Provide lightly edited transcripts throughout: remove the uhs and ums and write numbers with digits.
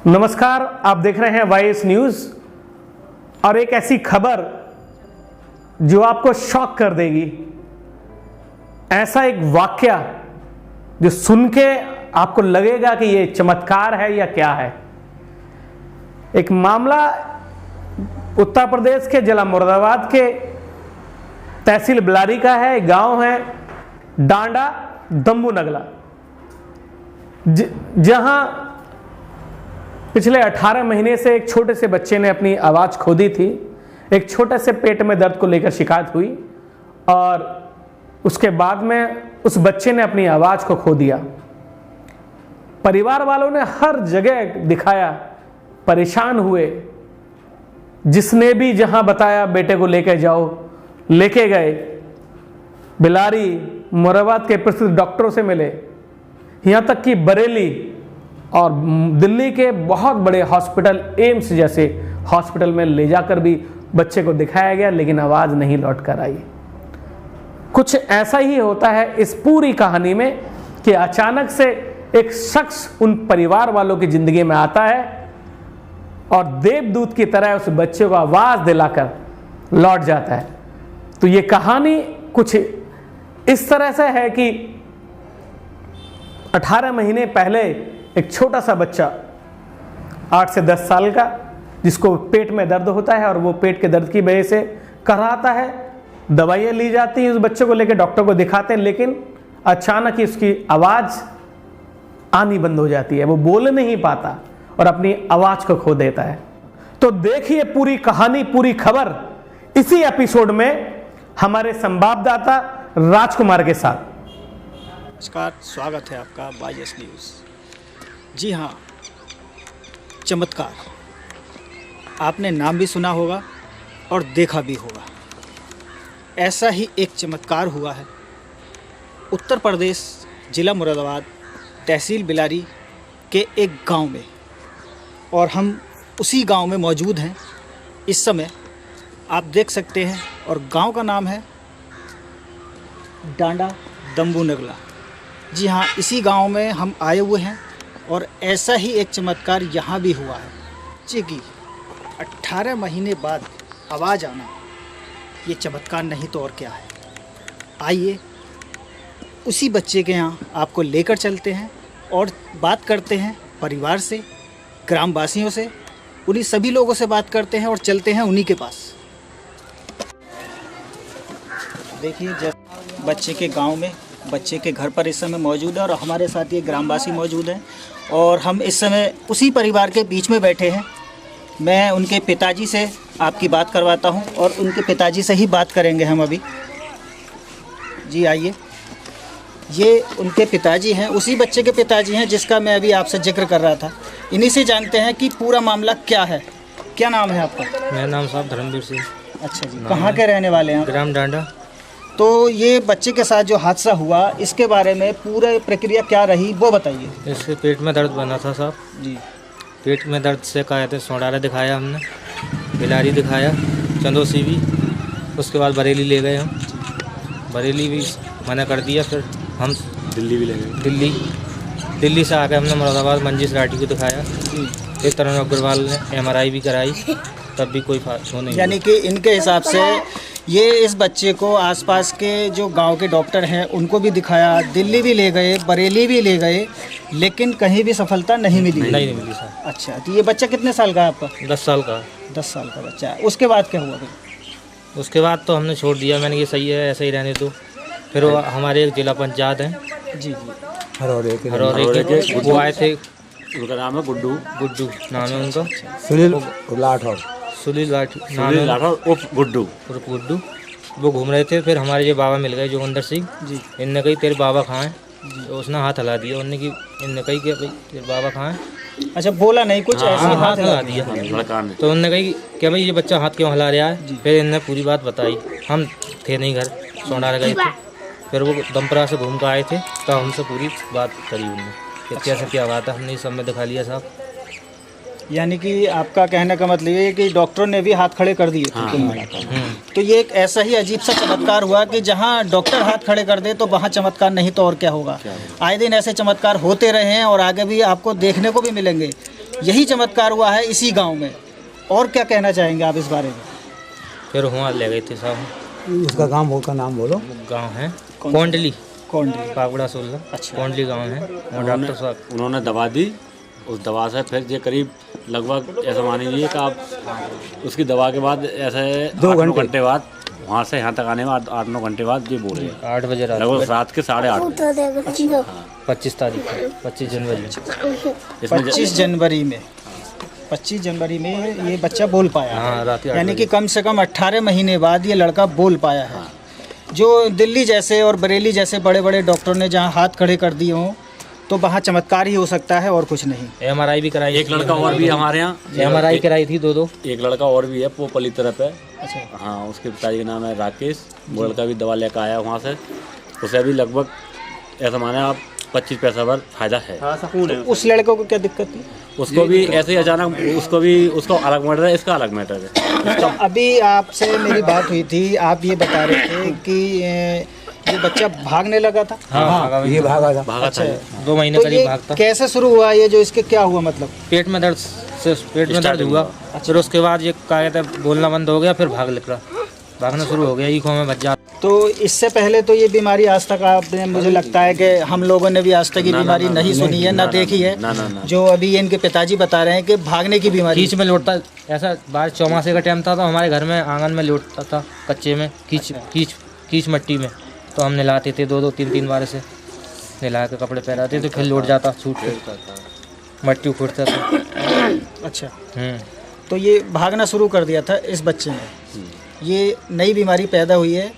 नमस्कार, आप देख रहे हैं वाईएस न्यूज़ और एक ऐसी खबर जो आपको शॉक कर देगी। ऐसा एक वाकया जो सुन के आपको लगेगा कि ये चमत्कार है या क्या है। एक मामला उत्तर प्रदेश के जिला मुरादाबाद के तहसील बिलारी का है। एक गांव है डांडा दम्बू नगला, जहां पिछले 18 महीने से एक छोटे से बच्चे ने अपनी आवाज़ खो दी थी। एक छोटे से पेट में दर्द को लेकर शिकायत हुई और उसके बाद में उस बच्चे ने अपनी आवाज़ को खो दिया। परिवार वालों ने हर जगह दिखाया, परेशान हुए। जिसने भी जहां बताया बेटे को लेके जाओ, लेके गए। बिलारी मुरादाबाद के प्रसिद्ध डॉक्टरों से मिले, यहाँ तक कि बरेली और दिल्ली के बहुत बड़े हॉस्पिटल, एम्स जैसे हॉस्पिटल में ले जाकर भी बच्चे को दिखाया गया, लेकिन आवाज़ नहीं लौट कर आई। कुछ ऐसा ही होता है इस पूरी कहानी में कि अचानक से एक शख्स उन परिवार वालों की ज़िंदगी में आता है और देवदूत की तरह उस बच्चे को आवाज़ दिलाकर लौट जाता है। तो ये कहानी कुछ इस तरह से है कि 18 महीने पहले एक छोटा सा बच्चा 8 से 10 साल का, जिसको पेट में दर्द होता है और वो पेट के दर्द की वजह से कराता है। दवाइयाँ ली जाती हैं, उस बच्चे को लेकर डॉक्टर को दिखाते हैं, लेकिन अचानक ही उसकी आवाज़ आनी बंद हो जाती है। वो बोल नहीं पाता और अपनी आवाज़ को खो देता है। तो देखिए पूरी कहानी, पूरी खबर इसी एपिसोड में हमारे संवाददाता राजकुमार के साथ। नमस्कार, स्वागत है आपका वाईएस न्यूज़। जी हाँ, चमत्कार आपने नाम भी सुना होगा और देखा भी होगा। ऐसा ही एक चमत्कार हुआ है उत्तर प्रदेश, जिला मुरादाबाद, तहसील बिलारी के एक गांव में, और हम उसी गांव में मौजूद हैं इस समय। आप देख सकते हैं, और गांव का नाम है डांडा दम्बू नगला। जी हाँ, इसी गांव में हम आए हुए हैं और ऐसा ही एक चमत्कार यहाँ भी हुआ है। जी कि 18 महीने बाद आवाज़ आना, ये चमत्कार नहीं तो और क्या है। आइए उसी बच्चे के यहाँ आपको लेकर चलते हैं और बात करते हैं परिवार से, ग्रामवासियों से, उन्हीं सभी लोगों से बात करते हैं और चलते हैं उन्हीं के पास। देखिए, जब बच्चे के गांव में, बच्चे के घर पर इस समय मौजूद है और हमारे साथ ये ग्रामवासी मौजूद हैं और हम इस समय उसी परिवार के बीच में बैठे हैं। मैं उनके पिताजी से आपकी बात करवाता हूं और उनके पिताजी से ही बात करेंगे हम अभी। जी आइए, ये उनके पिताजी हैं, उसी बच्चे के पिताजी हैं जिसका मैं अभी आपसे जिक्र कर रहा था। इन्हीं से जानते हैं कि पूरा मामला क्या है। क्या नाम है आपका? मेरा नाम साहब धर्मवीर सिंह। अच्छा जी, कहाँ के रहने वाले हैं? ग्राम डांडा। तो ये बच्चे के साथ जो हादसा हुआ, इसके बारे में पूरा प्रक्रिया क्या रही वो बताइए। इसके पेट में दर्द बना था साहब जी। पेट में दर्द से कहा थे, सोडारा दिखाया हमने, बिलारी दिखाया, चंदोसी भी, उसके बाद बरेली ले गए हम। बरेली भी मना कर दिया, फिर हम दिल्ली भी ले गए। दिल्ली से आके हमने मुरादाबाद मंजिश राठी को दिखाया। एक तरह अग्रवाल ने MRI भी कराई, तब भी कोई फायदा नहीं। यानी कि इनके हिसाब से ये इस बच्चे को आसपास के जो गांव के डॉक्टर हैं उनको भी दिखाया, दिल्ली भी ले गए, बरेली भी ले गए, लेकिन कहीं भी सफलता नहीं मिली। नहीं मिली सर। अच्छा, तो ये बच्चा कितने साल का है आपका? 10 साल का। 10 साल का बच्चा है। उसके बाद क्या हुआ फिर? उसके बाद तो हमने छोड़ दिया, मैंने ये सही है, ऐसे ही रहने दो। फिर वो हमारे एक जिला पंचायत हैं, जी, हरौरे के, वो आए थे। उनका नाम है गुड्डू नाम है उनका, सुनील लाठौर उर्फ गुड्डू। वो घूम रहे थे। फिर हमारे जो बाबा मिल गए जोगिंदर सिंह जी। इनने कही तेरे बाबा कहाँ हैं, तो उसने हाथ हिला दिया। इनने कही कि भाई तेरे बाबा कहाँ हैं। अच्छा, बोला नहीं कुछ, ऐसे ही हाथ हिला दिया। तो उनने कही कि भाई ये बच्चा हाथ क्यों हिला रहा है। फिर इनने पूरी बात बताई। हम थे नहीं घर, सोनार गए थे। फिर वो दमपरा से घूम कर आए थे, तो हमसे पूरी बात करी उनने कि कैसे क्या बात है। हमने सब में दिखा लिया साहब। यानी कि आपका कहने का मतलब ये है कि डॉक्टरों ने भी हाथ खड़े कर दिए थे। तो ये एक ऐसा ही अजीब सा चमत्कार हुआ कि जहां डॉक्टर हाथ खड़े कर दे तो वहां चमत्कार नहीं तो और क्या होगा। आए दिन ऐसे चमत्कार होते रहे हैं और आगे भी आपको देखने को भी मिलेंगे। यही चमत्कार हुआ है इसी गांव में। और क्या कहना चाहेंगे आप इस बारे में? फिर वहाँ ले गए थे साहब। उसका गांव का नाम बोलो। गांव है कोंडली, कोंडली, पागुड़ा सोलह। अच्छा। कोंडली गांव है। और डॉक्टर साहब उन्होंने दवा दी, उस दवा से फिर ये करीब लगभग ऐसा मान लीजिए कि आप उसकी दवा के बाद ऐसे 2 घंटे बाद वहाँ से यहाँ तक आने में 8-9 घंटे बाद ये बोल रहे हैं 8 बजे रात लगभग रात के 8:30। 25 तारीख को, 25 जनवरी। इसमें 25 जनवरी में 25 जनवरी में ये बच्चा बोल पाया है। हाँ, रात के 8 यानी कि बजे। कम से कम 18 महीने बाद ये लड़का बोल पाया है। जो दिल्ली जैसे और बरेली जैसे बड़े बड़े डॉक्टरों ने जहाँ हाथ खड़े कर दिए हों तो वहाँ चमत्कार ही हो सकता है और कुछ नहीं। MRI भी कराई। एक लड़का और भी हमारे यहाँ MRI कराई थी 2-2। एक लड़का और भी है पोपली तरफ है। अच्छा। हाँ, उसके पिताजी का नाम है राकेश। वो लड़का भी दवा लेकर आया वहाँ से, उसे अभी लगभग ऐसा माने आप 25 पैसा भर फायदा है। तो उस लड़के को क्या दिक्कत थी? उसको भी ऐसे ही अचानक उसको अलग मैटर है, इसका अलग मैटर है। तो अभी आपसे मेरी बात हुई थी, आप ये बता रहे थे कि ये बच्चा भागने लगा था। हाँ, ये भागा था। भागा था। 2 महीने तो करीब ये भागता। कैसे शुरू हुआ ये जो इसके क्या हुआ मतलब? पेट में दर्द से पेट में दर्द हुआ। फिर उसके बाद ये क्या कहते हैं बोलना बंद हो गया, फिर भागना शुरू हो गया, ईखों में बच जा। तो इससे पहले तो ये बीमारी आज तक आपने, मुझे लगता है कि हम लोगों ने भी आज तक ये बीमारी नहीं सुनी है, ना देखी है। जो अभी इनके पिताजी बता रहे हैं कि भागने की बीमारी। कीच में लौटता, ऐसा बारिश चौमासे का टाइम था तो हमारे घर में आंगन में लौटता था कच्चे में, कीच मट्टी में। तो हम नहलाते थे 2-2 3-3 बार से नहला के कपड़े पहनाते तो फिर लौट जाता, छूट के मट्टी उखड़ता था। अच्छा। तो ये भागना शुरू कर दिया था इस बच्चे ने। ये नई बीमारी पैदा हुई है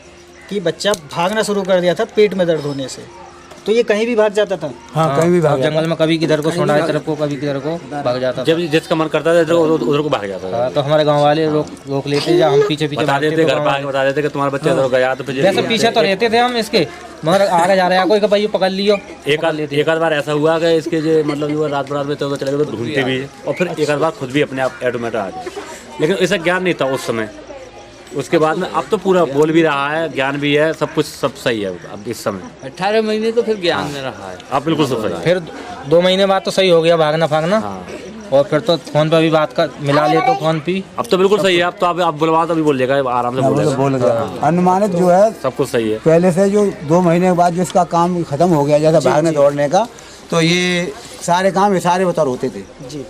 कि बच्चा भागना शुरू कर दिया था पेट में दर्द होने से। तो ये कहीं भी भाग जाता था। हाँ, कहीं भी भाग जंगल में कभी किधर को सोना तरफ को, कभी किधर को भाग जाता था। जब जिसका मन करता था उधर को भाग जाता था। तो हमारे गांव वाले रोक लेते, जब हम पीछे बता देते, घर पर आके बता देते कि तुम्हारा बच्चा इधर गया। तो वैसे पीछे तो रहते थे हम इसके, मगर आगे जा रहे हैं कोई का भाई पकड़ लियो। एक आध बार ऐसा हुआ कि इसके जो मतलब जो रात बरात में तो चले गए, तो ढूंढते भी और फिर एक आध बार खुद भी अपने आप ऑटोमेटिक आ गए। लेकिन ऐसा ज्ञान नहीं था उस समय। उसके बाद में अब तो पूरा बोल भी रहा है, ज्ञान भी है, सब कुछ सब सही है अब इस समय। 18 महीने तो फिर ज्ञान में रहा है। अब बिल्कुल सब सही है। फिर 2 महीने बाद तो सही हो गया भागना फागना। और फिर तो फोन पर भी बात कर मिला ले तो फोन पे अब तो बिल्कुल सही है। अब तो आप बुलवा तो भी बोल देगा, आराम से बोलेगा। अनुमानित जो है सब कुछ सही है। पहले से जो 2 महीने के बाद जो इसका काम खत्म हो गया, जैसा भागने दौड़ने का, तो ये सारे काम इशारे बतौर होते थे।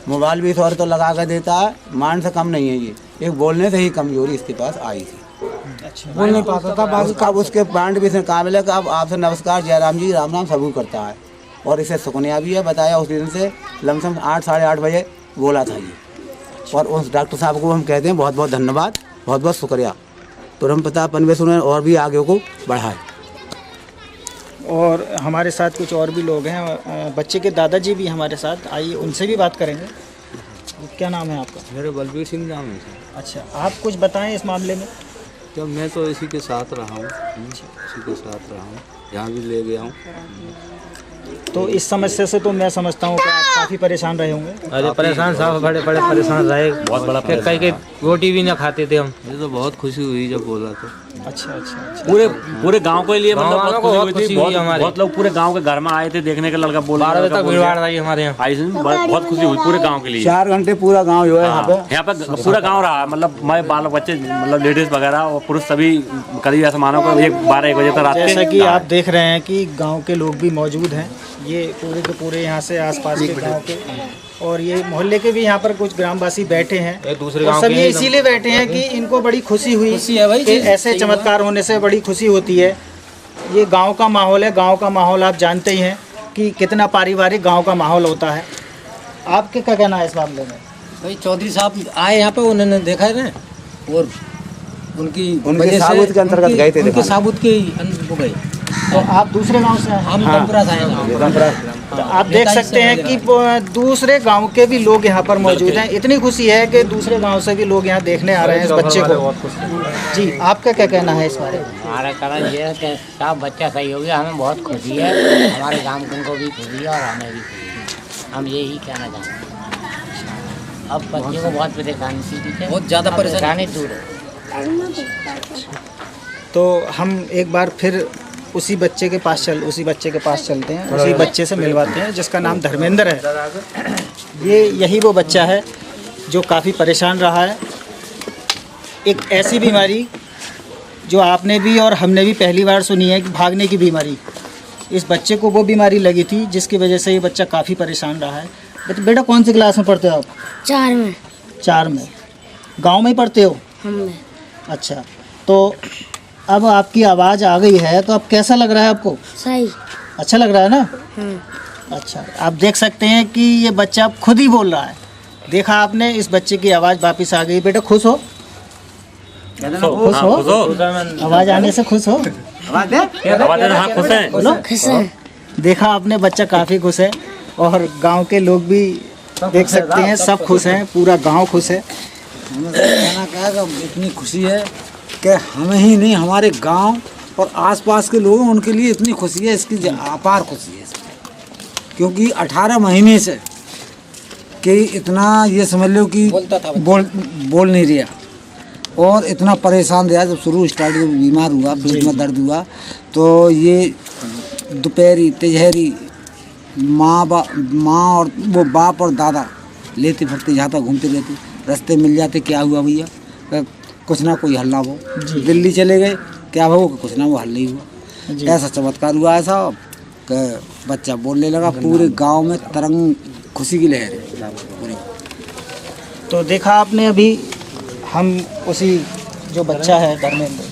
मोबाइल भी इशारे तो लगा कर देता है, मान से कम नहीं है ये। एक बोलने से ही कमजोरी इसके पास आई थी। अच्छा। बोल नहीं पाता था। बाकी अब उसके ब्रांड भी इतने काबिल है कि अब आपसे नमस्कार जयराम जी राम राम सबू करता है। और इसे सुकनिया भी है, बताया उस दिन से लमसम 8 साढ़े 8 बजे बोला था ये। और उस डॉक्टर साहब को हम कहते हैं बहुत बहुत धन्यवाद, बहुत बहुत शुक्रिया। तुरंत पता पनवेश उन्होंने और भी आगे को बढ़ाए। और हमारे साथ कुछ और भी लोग हैं, बच्चे के दादाजी भी हमारे साथ, आइए उनसे भी बात करेंगे। क्या नाम है आपका? मेरे बलबीर सिंह नाम है सर। अच्छा, आप कुछ बताएं इस मामले में। जब मैं तो इसी के साथ रहा हूँ, इसी के साथ रहा हूँ, यहाँ भी ले गया हूँ। तो इस समस्या से तो मैं समझता हूँ कि आप काफ़ी परेशान रहे होंगे। अरे परेशान साहब, बड़े परेशान रहे, बहुत बड़ा। कहीं रोटी भी ना खाते थे हम। मुझे तो बहुत खुशी हुई जब बोला तो। अच्छा अच्छा अच्छा। पूरे गांव के लिए मतलब बहुत खुशी हुई थी। हमारे। बहुत लोग पूरे गांव के घर में आए थे देखने के, लड़का बोल 12 बजे तक भीड़ भाड़ रही हमारे यहाँ। आई बहुत खुशी हुई पूरे गांव के लिए। 4 घंटे पूरा गांव जो है यहाँ पे पूरा गांव रहा, मतलब मैं बाल बच्चे मतलब लेडीज वगैरह और पुरुष सभी करीब ऐसा मानो कि 12-1 बजे तक रात के। जैसा कि आप देख रहे हैं कि गांव के लोग भी मौजूद हैं, ये पूरे के पूरे यहाँ से आसपास के गांव के, और ये मोहल्ले के भी यहाँ पर कुछ ग्रामवासी बैठे हैं। दूसरे और गांव सब के ये इसीलिए बैठे हैं कि इनको बड़ी खुशी हुई है भाई, कि ऐसे चमत्कार होने से बड़ी खुशी होती है। ये गांव का माहौल है, गांव का माहौल आप जानते ही हैं कि कितना पारिवारिक गांव का माहौल होता है। आपके क्या कहना है इस मामले में? भाई चौधरी साहब आए यहाँ पे, उन्होंने देखा है ना, और उनकी साबुत के अंतर्गत गए थे, उनके साबुत के वो गए। तो आप दूसरे गांव से आए हैं? हम गंगपुरा से आए हैं। तो आप देख सकते हैं कि दूसरे गांव के भी लोग यहाँ पर मौजूद हैं। इतनी खुशी है कि दूसरे गांव से भी लोग यहाँ देखने आ रहे हैं इस बच्चे को। जी, आपका क्या कहना है इस बारे में? हमारा कारण ये है कि साहब बच्चा सही हो गया, हमें बहुत खुशी है, हमारे गांव को भी खुशी है और हमें भी खुशी है। हम यही कहना चाहते हैं। अब बच्चे को बहुत परेशानी थी, बहुत ज़्यादा परेशानी दूर है। तो हम एक बार फिर उसी बच्चे के पास चलते हैं, उसी बच्चे से मिलवाते हैं जिसका नाम धर्मेंद्र है। यही वो बच्चा है जो काफ़ी परेशान रहा है। एक ऐसी बीमारी जो आपने भी और हमने भी पहली बार सुनी है कि भागने की बीमारी। इस बच्चे को वो बीमारी लगी थी जिसकी वजह से ये बच्चा काफ़ी परेशान रहा है। बेटा कौन सी क्लास में पढ़ते हो आप? 4 में। 4 में। गांव में ही पढ़ते हो? हमने। अच्छा, तो अब आपकी आवाज़ आ गई है तो अब कैसा लग रहा है आपको? सही। अच्छा लग रहा है ना? अच्छा, आप देख सकते हैं कि ये बच्चा अब खुद ही बोल रहा है। देखा आपने, इस बच्चे की आवाज़ वापस आ गई। बेटा खुश हो? खुश हो? आवाज़ आने से खुश हो? खुश हैं। बोलो। खुश है। देखा आपने, बच्चा काफ़ी खुश है और गांव के लोग भी देख सकते हैं, सब खुश हैं, पूरा गांव खुश है। हमें कहना क्या है कि इतनी खुशी है कि हमें ही नहीं, हमारे गांव और आसपास के लोग हैं, उनके लिए इतनी खुशी है, इसकी अपार खुशी है क्योंकि 18 महीने से कि इतना ये समझ लो कि बोल नहीं रहा और इतना परेशान रहा। जब शुरू स्टार्ट जब बीमार हुआ, पेट में दर्द हुआ तो ये दोपहरी तेजहरी माँ और वो बाप और दादा लेते फिरते जहाँ तक घूमते रहते, रास्ते मिल जाते, क्या हुआ भैया, कुछ ना कोई हल्ला हो। दिल्ली चले गए, क्या हो, कुछ ना वो हल नहीं हुआ। ऐसा चमत्कार हुआ ऐसा कि बच्चा बोलने लगा, पूरे गांव में तरंग खुशी की लहर है पूरी। तो देखा आपने, अभी हम उसी जो बच्चा है धर्मेंद्र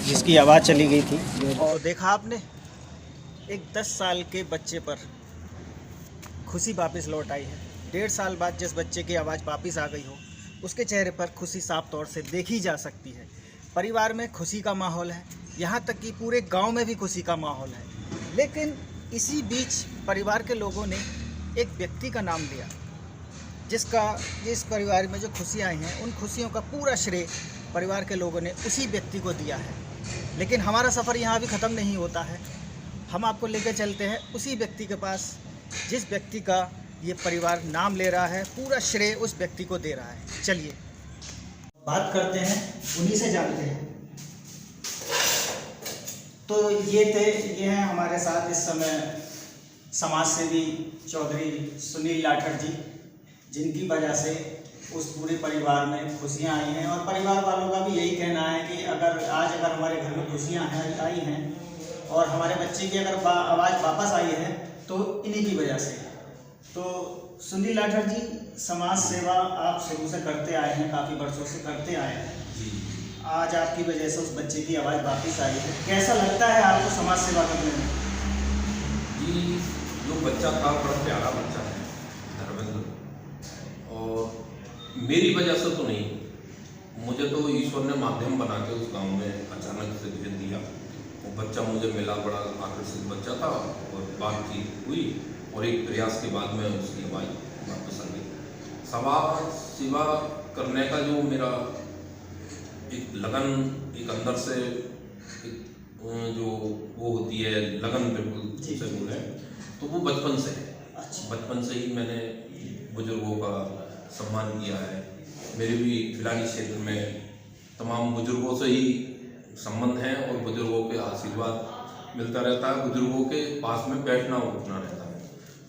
जिसकी आवाज़ चली गई थी, और देखा आपने एक 10 साल के बच्चे पर खुशी वापस लौट आई है। 1.5 साल बाद जिस बच्चे की आवाज़ वापस आ गई हो, उसके चेहरे पर खुशी साफ तौर से देखी जा सकती है। परिवार में खुशी का माहौल है, यहाँ तक कि पूरे गांव में भी खुशी का माहौल है। लेकिन इसी बीच परिवार के लोगों ने एक व्यक्ति का नाम लिया जिस परिवार में जो खुशियाँ आई हैं, उन खुशियों का पूरा श्रेय परिवार के लोगों ने उसी व्यक्ति को दिया है। लेकिन हमारा सफ़र यहाँ भी ख़त्म नहीं होता है। हम आपको लेकर चलते हैं उसी व्यक्ति के पास जिस व्यक्ति का ये परिवार नाम ले रहा है, पूरा श्रेय उस व्यक्ति को दे रहा है। चलिए बात करते हैं, उन्हीं से जानते हैं। तो ये हैं हमारे साथ इस समय समाज सेवी चौधरी सुनील लाठर जी, जिनकी वजह से उस पूरे परिवार में खुशियाँ आई हैं। और परिवार वालों का भी यही कहना है कि अगर हमारे घर में खुशियाँ आई हैं और हमारे बच्चे की अगर आवाज़ वापस आई है तो इन्हीं की वजह से। तो सुनील लाठर जी, समाज सेवा आप शुरू से करते आए हैं, काफ़ी वर्षों से करते आए हैं। आज आपकी वजह से उस बच्चे की आवाज़ वापस आई है, कैसा लगता है आपको समाज सेवा करने में? जी, जो बच्चा था बड़ा प्यारा बच्चा है धर्मेंद्र, और मेरी वजह से तो नहीं, मुझे तो ईश्वर ने माध्यम बना के उस गांव में अचानक से भेज दिया। वो बच्चा मुझे मिला, बड़ा आकर्षित बच्चा था और बातचीत हुई और एक प्रयास के बाद में उसकी आवाज़ वापस आ गई। समाज सेवा करने का जो मेरा एक लगन, एक अंदर से एक जो वो होती है लगन, बिल्कुल से बोले तो वो बचपन से है। बचपन से ही मैंने बुजुर्गों का सम्मान किया है। मेरे भी फिलहाली क्षेत्र में तमाम बुजुर्गों से ही संबंध हैं और बुजुर्गों के आशीर्वाद मिलता रहता है, बुजुर्गों के पास में बैठना उठना रहता है।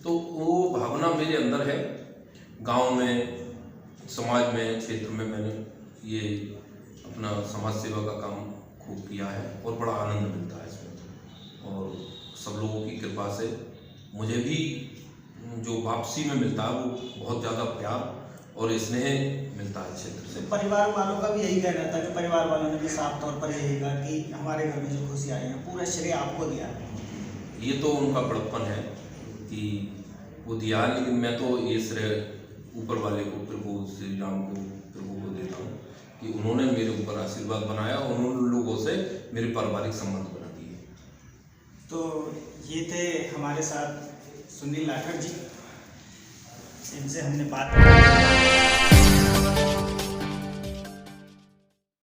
तो वो भावना मेरे अंदर है। गांव में, समाज में, क्षेत्र में मैंने ये अपना समाज सेवा का काम खूब किया है और बड़ा आनंद मिलता है इसमें। और सब लोगों की कृपा से मुझे भी जो वापसी में मिलता है वो बहुत ज़्यादा प्यार और स्नेह मिलता है क्षेत्र से। परिवार वालों का भी यही कहना था कि परिवार वालों ने भी साफ तौर पर यही कहा कि हमारे घर में जो खुशी आई है पूरा श्रेय आपको दिया है। ये तो उनका बड़प्पन है कि वो दिया, लेकिन मैं तो ये श्रेय ऊपर वाले को, प्रभु श्री राम को, प्रभु को देता हूँ कि उन्होंने मेरे ऊपर आशीर्वाद बनाया, उन्होंने लोगों से मेरे पारिवारिक संबंध बना दिए। तो ये थे हमारे साथ सुनील लाठर जी, इनसे हमने बात की।